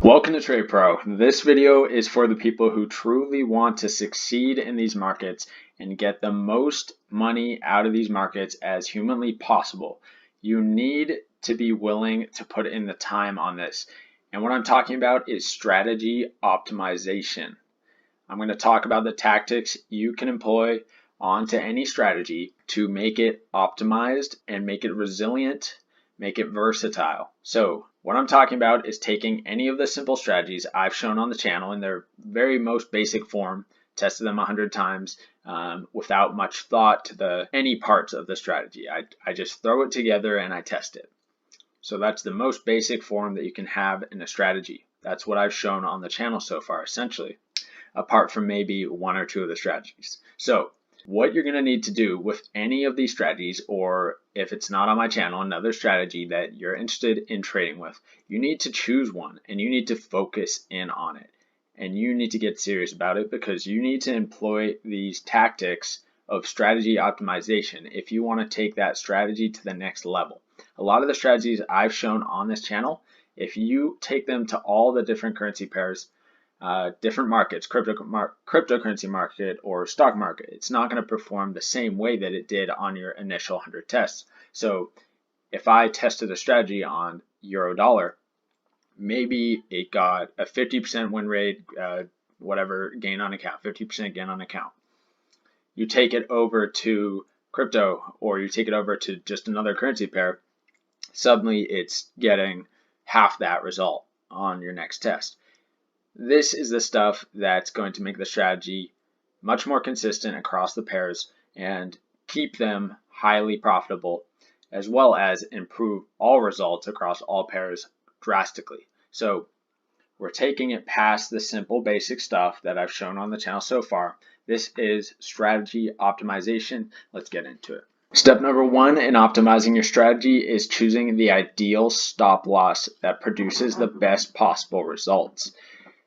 Welcome to Trade Pro. This video is for the people who truly want to succeed in these markets and get the most money out of these markets as humanly possible. You need to be willing to put in the time on this. And what I'm talking about is strategy optimization. I'm going to talk about the tactics you can employ onto any strategy to make it optimized and make it resilient, make it versatile. So what I'm talking about is taking any of the simple strategies I've shown on the channel in their very most basic form, tested them 100 times without much thought to any parts of the strategy. I just throw it together and I test it. So that's the most basic form that you can have in a strategy. That's what I've shown on the channel so far, essentially, apart from maybe one or two of the strategies. So what you're going to need to do with any of these strategies, or if it's not on my channel, another strategy that you're interested in trading with, you need to choose one and you need to focus in on it. And you need to get serious about it because you need to employ these tactics of strategy optimization if you want to take that strategy to the next level. A lot of the strategies I've shown on this channel, if you take them to all the different currency pairs, different markets, cryptocurrency market or stock market, it's not going to perform the same way that it did on your initial 100 tests. So if I tested a strategy on euro dollar, maybe it got a 50% win rate, whatever, gain on account, 50% gain on account. You take it over to crypto or you take it over to just another currency pair, suddenly it's getting half that result on your next test. This is the stuff that's going to make the strategy much more consistent across the pairs and keep them highly profitable, as well as improve all results across all pairs drastically. So we're taking it past the simple basic stuff that I've shown on the channel so far. This is strategy optimization. Let's get into it. Step number one in optimizing your strategy is choosing the ideal stop loss that produces the best possible results.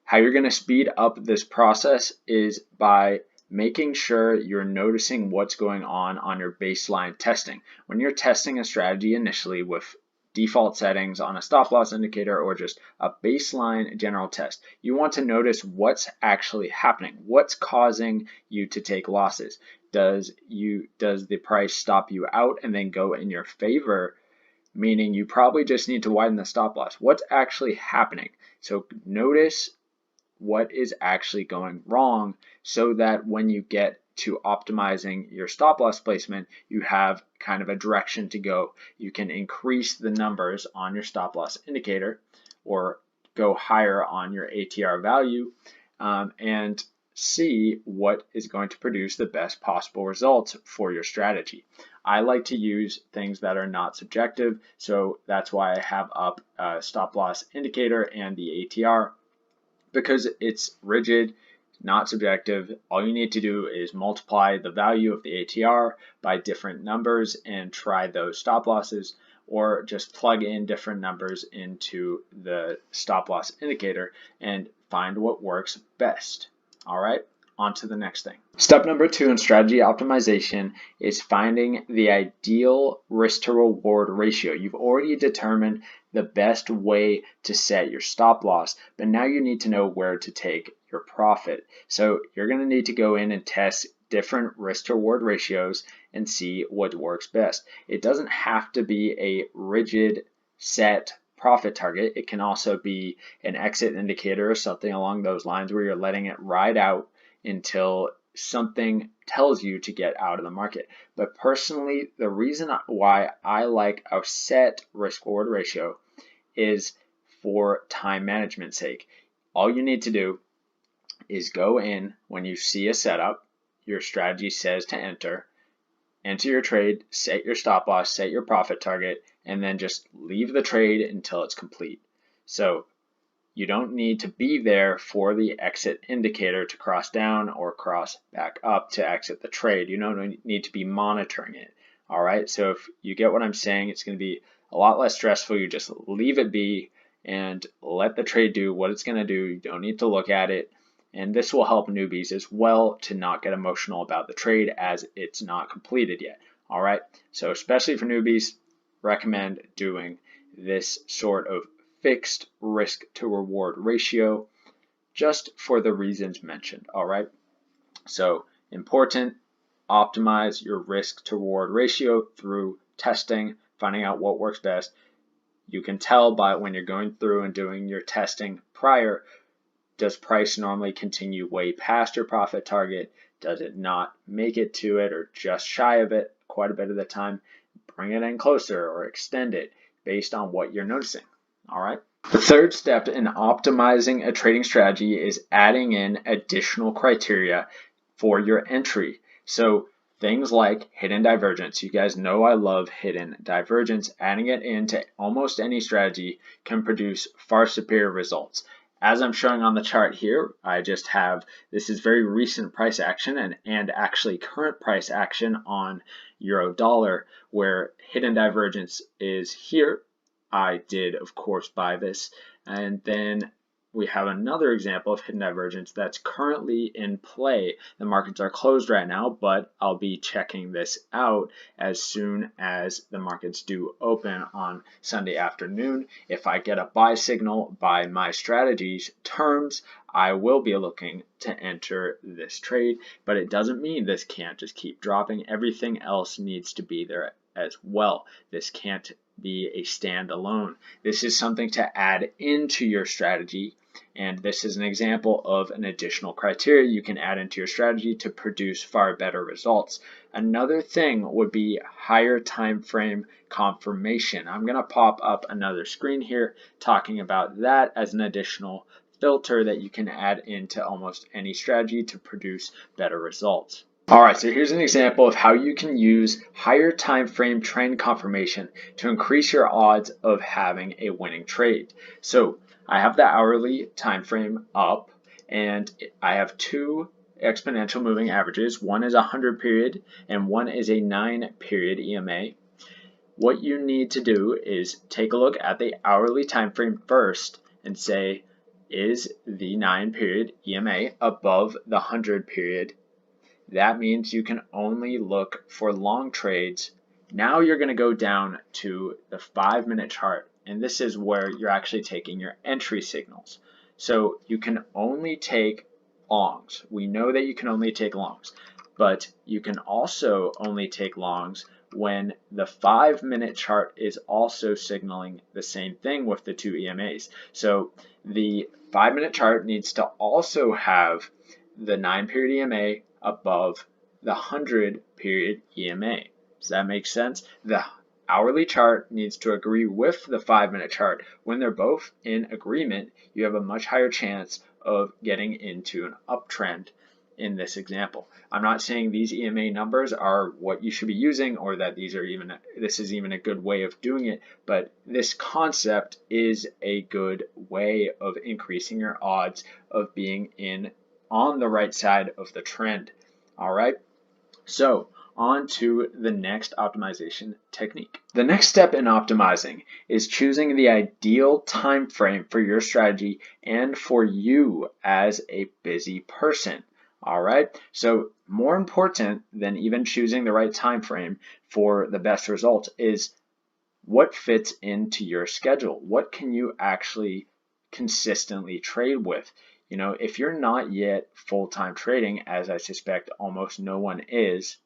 How you're going to speed up this process is by making sure you're noticing what's going on your baseline testing. When you're testing a strategy initially with default settings on a stop loss indicator or just a baseline general test, you want to notice what's actually happening. What's causing you to take losses? Does the price stop you out and then go in your favor? Meaning you probably just need to widen the stop loss. What's actually happening? So notice what is actually going wrong so that when you get to optimizing your stop loss placement, you have kind of a direction to go. You can increase the numbers on your stop loss indicator or go higher on your ATR value and see what is going to produce the best possible results for your strategy. I like to use things that are not subjective, so that's why I have up stop loss indicator and the ATR, because it's rigid, not subjective. All you need to do is multiply the value of the ATR by different numbers and try those stop losses, or just plug in different numbers into the stop loss indicator and find what works best. All right, on to the next thing. Step number two in strategy optimization is finding the ideal risk to reward ratio. You've already determined the best way to set your stop loss, but now you need to know where to take your profit. So you're going to need to go in and test different risk to reward ratios and see what works best. It doesn't have to be a rigid set profit target. It can also be an exit indicator or something along those lines where you're letting it ride out until something tells you to get out of the market. But personally, the reason why I like a set risk reward ratio is for time management sake. All you need to do is go in when you see a setup, your strategy says to enter your trade, set your stop loss, set your profit target, and then just leave the trade until it's complete. So you don't need to be there for the exit indicator to cross down or cross back up to exit the trade. You don't need to be monitoring it. All right, so if you get what I'm saying, it's going to be a lot less stressful. You just leave it be and let the trade do what it's going to do. You don't need to look at it. And this will help newbies as well to not get emotional about the trade as it's not completed yet. All right, so especially for newbies, recommend doing this sort of fixed risk to reward ratio, just for the reasons mentioned. All right. So important, optimize your risk to reward ratio through testing, finding out what works best. You can tell by when you're going through and doing your testing prior, does price normally continue way past your profit target? Does it not make it to it or just shy of it quite a bit of the time? Bring it in closer or extend it based on what you're noticing. All right. The third step in optimizing a trading strategy is adding in additional criteria for your entry. So things like hidden divergence. You guys know I love hidden divergence. Adding it into almost any strategy can produce far superior results. As I'm showing on the chart here, I just have, this is very recent price action and actually current price action on euro dollar, where hidden divergence is here. I did, of course, buy this. And then we have another example of hidden divergence that's currently in play. The markets are closed right now, but I'll be checking this out as soon as the markets do open on Sunday afternoon. If I get a buy signal by my strategy's terms, I will be looking to enter this trade, but it doesn't mean this can't just keep dropping. Everything else needs to be there as well. This can't be a standalone. This is something to add into your strategy, and this is an example of an additional criteria you can add into your strategy to produce far better results. Another thing would be higher time frame confirmation. I'm going to pop up another screen here talking about that as an additional filter that you can add into almost any strategy to produce better results. All right, so here's an example of how you can use higher time frame trend confirmation to increase your odds of having a winning trade. So I have the hourly time frame up, and I have two exponential moving averages. One is a 100 period and one is a 9 period EMA. What you need to do is take a look at the hourly time frame first and say, is the 9 period EMA above the 100 period? That means you can only look for long trades. Now you're going to go down to the 5-minute chart, and this is where you're actually taking your entry signals. So you can only take longs. We know that you can only take longs, but you can also only take longs when the 5-minute chart is also signaling the same thing with the two EMAs. So the 5-minute chart needs to also have the 9 period EMA above the 100 period EMA. Does that make sense? The hourly chart needs to agree with the 5-minute chart. When they're both in agreement, you have a much higher chance of getting into an uptrend in this example. I'm not saying these EMA numbers are what you should be using or that this is even a good way of doing it, but this concept is a good way of increasing your odds of being on the right side of the trend. All right, so on to the next optimization technique. The next step in optimizing is choosing the ideal time frame for your strategy and for you as a busy person. All right, so more important than even choosing the right time frame for the best results is what fits into your schedule. What can you actually consistently trade with? You know, if you're not yet full-time trading, as I suspect almost no one is,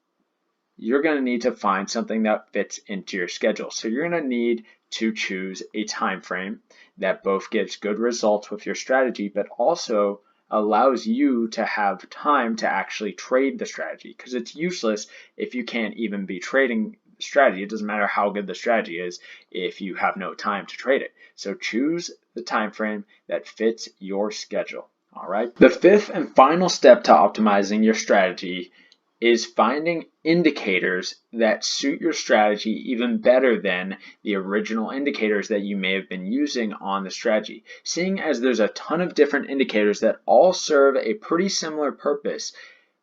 you're going to need to find something that fits into your schedule. So you're going to need to choose a time frame that both gives good results with your strategy, but also allows you to have time to actually trade the strategy, because it's useless if you can't even be trading strategy. It doesn't matter how good the strategy is if you have no time to trade it. So choose the time frame that fits your schedule. All right. The fifth and final step to optimizing your strategy is finding indicators that suit your strategy even better than the original indicators that you may have been using on the strategy. Seeing as there's a ton of different indicators that all serve a pretty similar purpose,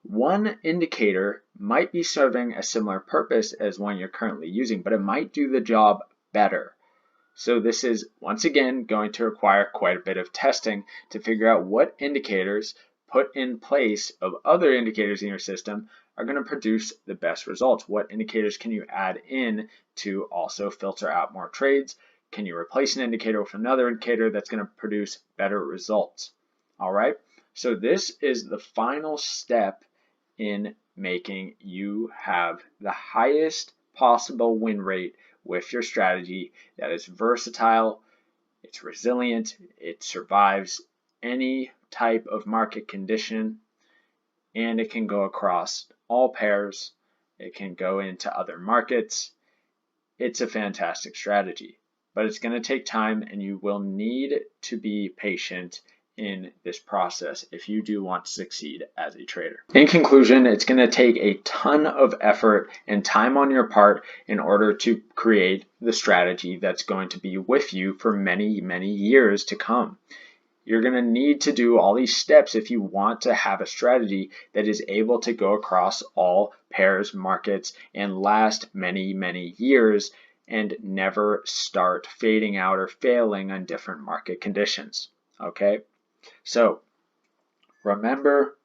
one indicator might be serving a similar purpose as one you're currently using, but it might do the job better. So this is once again going to require quite a bit of testing to figure out what indicators put in place of other indicators in your system are going to produce the best results. What indicators can you add in to also filter out more trades, can you replace an indicator with another indicator that's going to produce better results? All right. So this is the final step in making you have the highest possible win rate with your strategy that is versatile, it's resilient, it survives any type of market condition, and it can go across all pairs. It can go into other markets. It's a fantastic strategy, but it's going to take time, and you will need to be patient in this process if you do want to succeed as a trader. In conclusion, it's going to take a ton of effort and time on your part in order to create the strategy that's going to be with you for many, many years to come. You're going to need to do all these steps if you want to have a strategy that is able to go across all pairs, markets, and last many, many years and never start fading out or failing on different market conditions. Okay? So remember,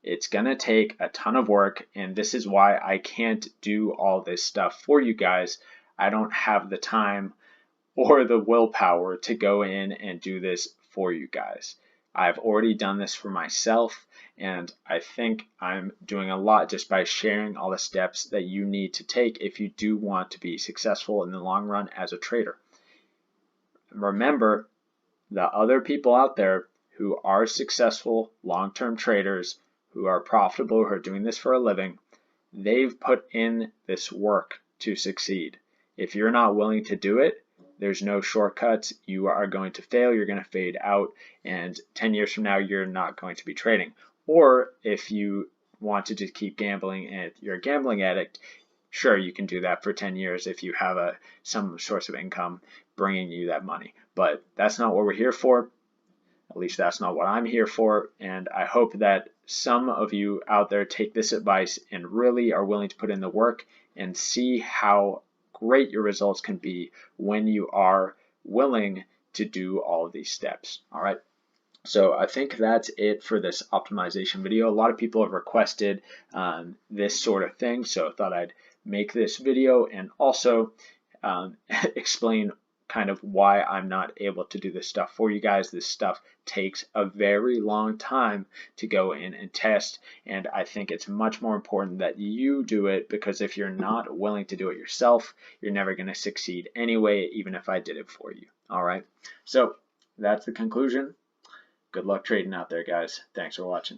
it's going to take a ton of work, and this is why I can't do all this stuff for you guys. I don't have the time or the willpower to go in and do this for you guys. I've already done this for myself, and I think I'm doing a lot just by sharing all the steps that you need to take if you do want to be successful in the long run as a trader. Remember, the other people out there who are successful long-term traders, who are profitable, who are doing this for a living, they've put in this work to succeed. If you're not willing to do it, there's no shortcuts. You are going to fail, you're going to fade out, and 10 years from now, you're not going to be trading. Or if you want to just keep gambling and you're a gambling addict, sure, you can do that for 10 years if you have some source of income bringing you that money. But that's not what we're here for. At least that's not what I'm here for. And I hope that some of you out there take this advice and really are willing to put in the work and see how great your results can be when you are willing to do all of these steps. All right. So I think that's it for this optimization video. A lot of people have requested this sort of thing, so I thought I'd make this video and also explain kind of why I'm not able to do this stuff for you guys. This stuff takes a very long time to go in and test, and I think it's much more important that you do it, because if you're not willing to do it yourself, you're never going to succeed anyway, even if I did it for you. All right, so that's the conclusion. Good luck trading out there, guys. Thanks for watching.